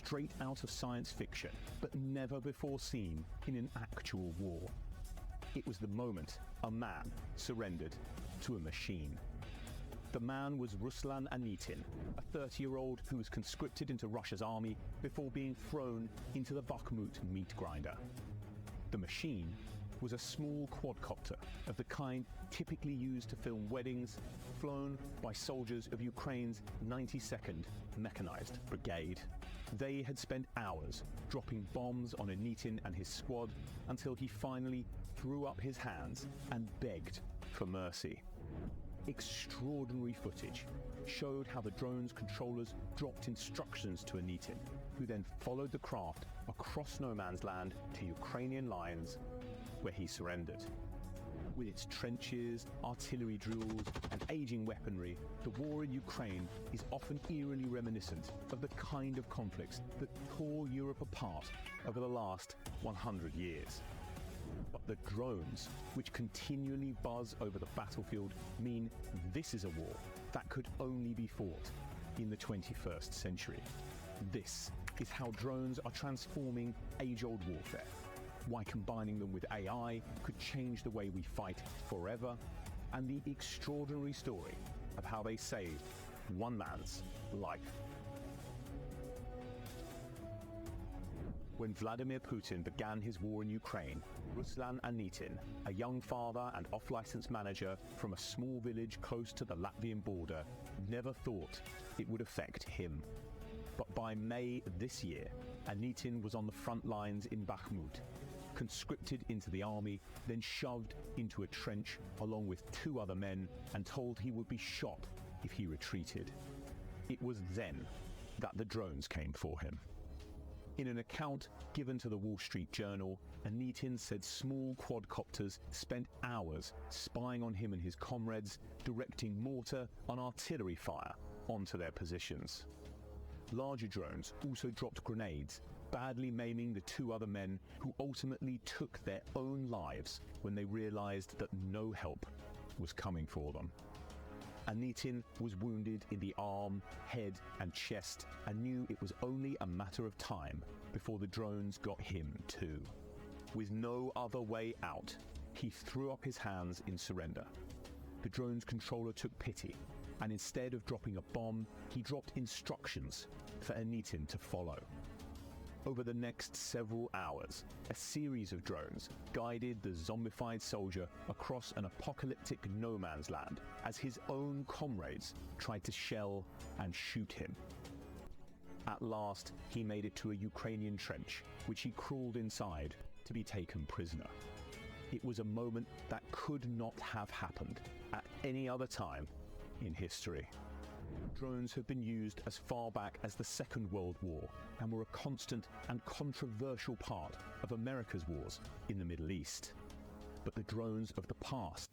straight out of science fiction, but never before seen in an actual war. It was the moment a man surrendered to a machine. The man was Ruslan Anitin, a 30-year-old who was conscripted into Russia's army before being thrown into the Bakhmut meat grinder. The machine was a small quadcopter of the kind typically used to film weddings, flown by soldiers of Ukraine's 92nd Mechanized Brigade. They had spent hours dropping bombs on Anitin and his squad until he finally threw up his hands and begged for mercy. Extraordinary footage showed how the drone's controllers dropped instructions to Anitin, who then followed the craft across no man's land to Ukrainian lines, where he surrendered. With its trenches, artillery drills, and aging weaponry, the war in Ukraine is often eerily reminiscent of the kind of conflicts that tore Europe apart over the last 100 years. But the drones, which continually buzz over the battlefield, mean this is a war that could only be fought in the 21st century. This is how drones are transforming age-old warfare, why combining them with AI could change the way we fight forever, and the extraordinary story of how they saved one man's life. When Vladimir Putin began his war in Ukraine, Ruslan Anitin, a young father and off-license manager from a small village close to the Latvian border, never thought it would affect him. But by May this year, Anitin was on the front lines in Bakhmut, conscripted into the army, then shoved into a trench along with 2 other men and told he would be shot if he retreated. It was then that the drones came for him. In an account given to the Wall Street Journal, Anitin said small quadcopters spent hours spying on him and his comrades, directing mortar and artillery fire onto their positions. Larger drones also dropped grenades, badly maiming the 2 other men who ultimately took their own lives when they realized that no help was coming for them. Anitin was wounded in the arm, head and chest and knew it was only a matter of time before the drones got him too. With no other way out, he threw up his hands in surrender. The drone's controller took pity, and instead of dropping a bomb, he dropped instructions for Anitin to follow. Over the next several hours, a series of drones guided the zombified soldier across an apocalyptic no man's land as his own comrades tried to shell and shoot him. At last, he made it to a Ukrainian trench, which he crawled inside to be taken prisoner. It was a moment that could not have happened at any other time in history. Drones have been used as far back as the Second World War and were a constant and controversial part of America's wars in the Middle East. But the drones of the past